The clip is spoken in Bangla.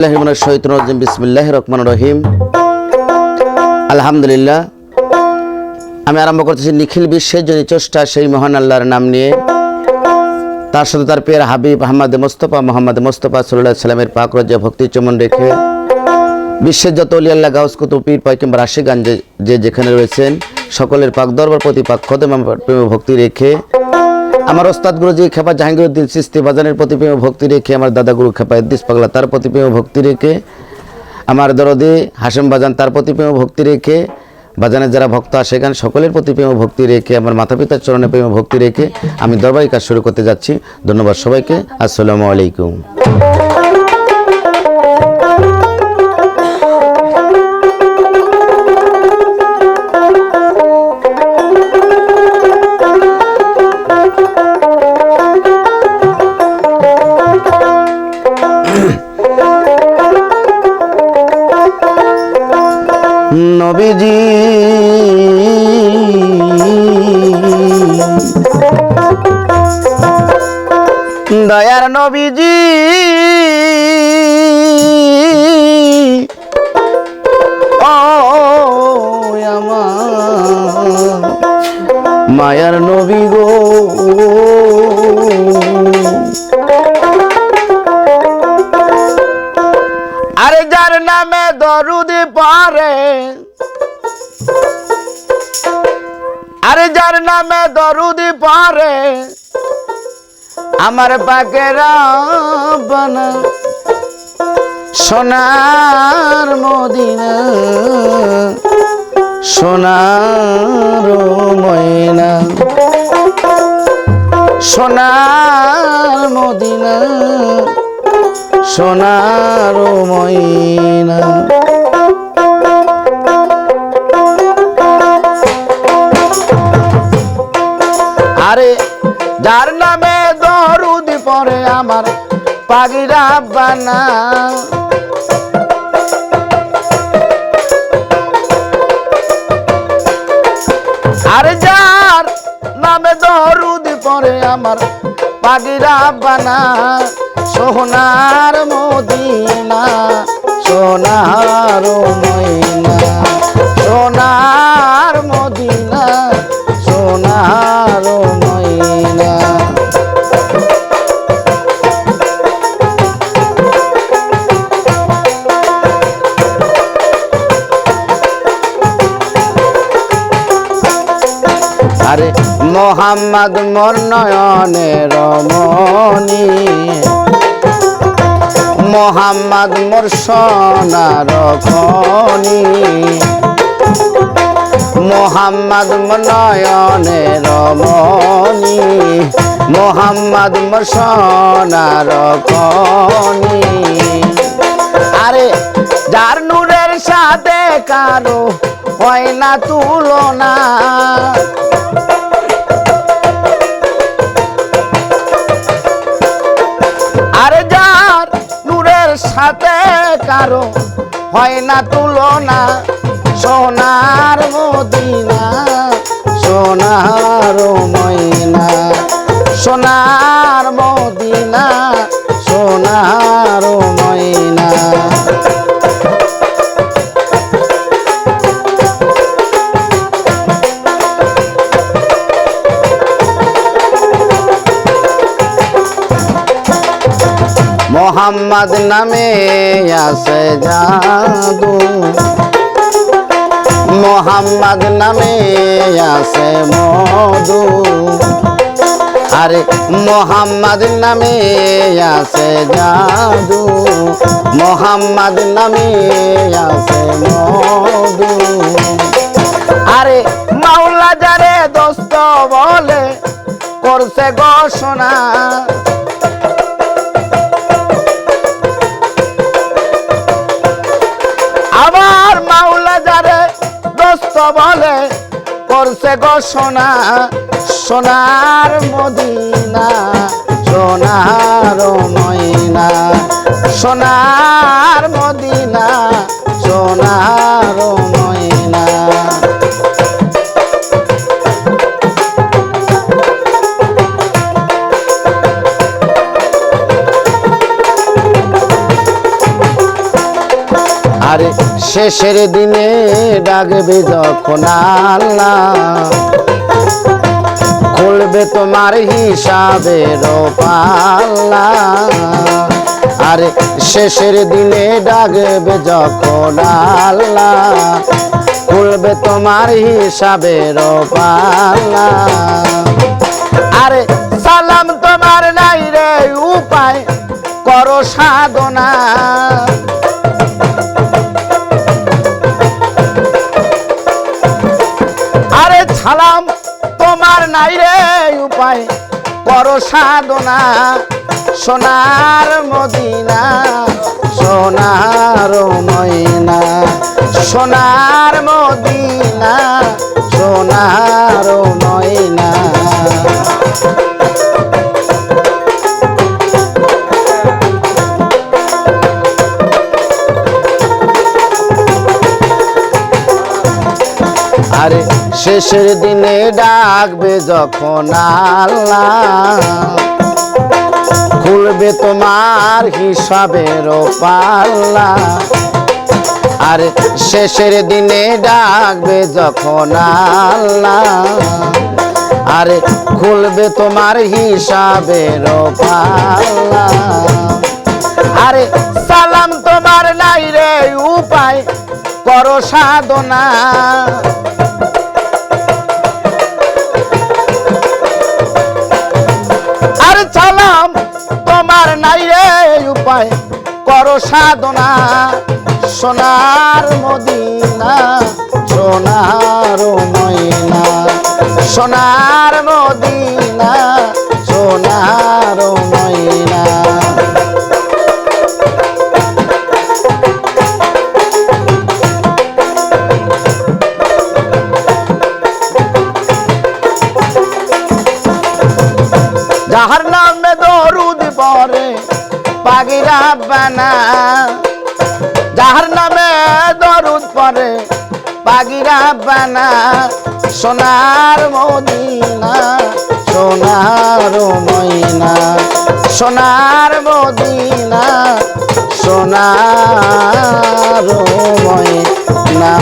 বিসমিল্লাহির রহমানির রহিম। আলহামদুলিল্লাহ। আমি আরম্ভ করতেছি নিখিল বিশ্বের যিনি স্রষ্টা সেই মহান আল্লাহর নাম নিয়ে, তার সাথে তার প্রিয় হাবিব মোহাম্মদ মুস্তাফা সাল্লাল্লাহু আলাইহি সাল্লামের পাক রোজা ভক্তি চমন রেখে বিশ্বের যত ওলি আল্লাহ গাউস কুতুব পীর পয়গম্বর আশিকান যে যেখানে রয়েছেন সকলের পাক দরবার প্রতি পাক খোদম প্রেম ভক্তি রেখে, আমার ওস্তাদ গুরুজি খেপা জাহাঙ্গীরউদ্দিন চিশতি বাজানের প্রতি প্রেম ভক্তি রেখে, আমার দাদা গুরু খেপা ইদ্রিস পাগলা তার প্রতি প্রেম ভক্তি রেখে, আমার দরদি হাশেম বাজান তার প্রতি প্রেম ভক্তি রেখে, বাজানের যারা ভক্ত আসে এখানে সকলের প্রতি প্রেম ভক্তি রেখে, আমার মাতা পিতার চরণে প্রেম ভক্তি রেখে আমি দরবারি কাজ শুরু করতে যাচ্ছি। ধন্যবাদ সবাইকে। আসসালামু আলাইকুম। নবীজি দয়ার নবীজি ও আমার মায়ার নবী গো, আরে যার নামে দরুদ পড়ে, আরে যার নামে দরুদ পড়ে আমার পাকের রাব্বানা সোনার মদিনা, সোনার ময়না, সোনার মদিনা, সোনার ময়না। আরে যার নামে দরুদ পড়ে আমার পাগি রাব্বানা, আরে যার নামে দরুদ পড়ে আমার পাগি রাব্বানা সোনার মদিনা, সোনার ময়না, সোনার মদিনা, সোনার ময়না। আরে মোহাম্মদ মোর নয়নের মনি, মোহাম্মদ মোর সোনার খনি, মোহাম্মদ মোর নয়নের মনি, মোহাম্মদ মোর সোনার খনি। আরে যার নূরের সাথে কারো হয় না তুলনা, আরে যার নূরের সাথে কারো হয় না তুলনা সোনার মদিনা, সোনার ময়না, সোনার মদিনা, সোনার ময়না। মোহাম্মদ নামে আছে জাদু, মোহাম্মদ নামে আছে মধু, আরে মোহাম্মদ নামে আছে জাদু, মোহাম্মদ নামে আছে মধু। আরে মাওলা যারে দোস্ত বলে করছে ঘোষণা, আবার মাওলা যারে দোস্ত বলে করছে ঘোষণা সোনার মদিনা, সোনার ময়না, সোনার মদিনা, সোনার ময়না। আরে শেষের দিনে ডাকবে যখন আল্লাহ, খুলবে তোমার হিসাবের পাল্লা। আরে শেষের দিনে ডাকবে যখন আল্লাহ, খুলবে তোমার হিসাবের পাল্লা। আরে সালাম তোমার নাই রে উপায়, করো সাধনা। আরে সালাম তোমার নাই রে উপায়, করো সাধনা। সোনার মদিনা, সোনার ময়না, সোনার মদিনা, সোনার ময়না। আরে শেষের দিনে ডাকবে যখন আল্লাহ, খুলবে তোমার হিসাবের পাল্লা। আরে শেষের দিনে ডাকবে যখন আল্লাহ, আরে খুলবে তোমার হিসাবের পাল্লা। আরে সালাম তোমার নাই রে উপায়, করো সাধনা। আরে সালাম তোমার নাই রে উপায়, করো সাধনা। সোনার মদিনা, সোনার ময়না, সোনার মদিনা, সোনার ময়না। যাহার নামে দরুদ পড়ে পাগিরা বানা, যাহার নামে দরুদ পড়ে পাগিরা বানা। সোনার মদিনা, সোনার ময়না, সোনার মদিনা, সোনার ময়না।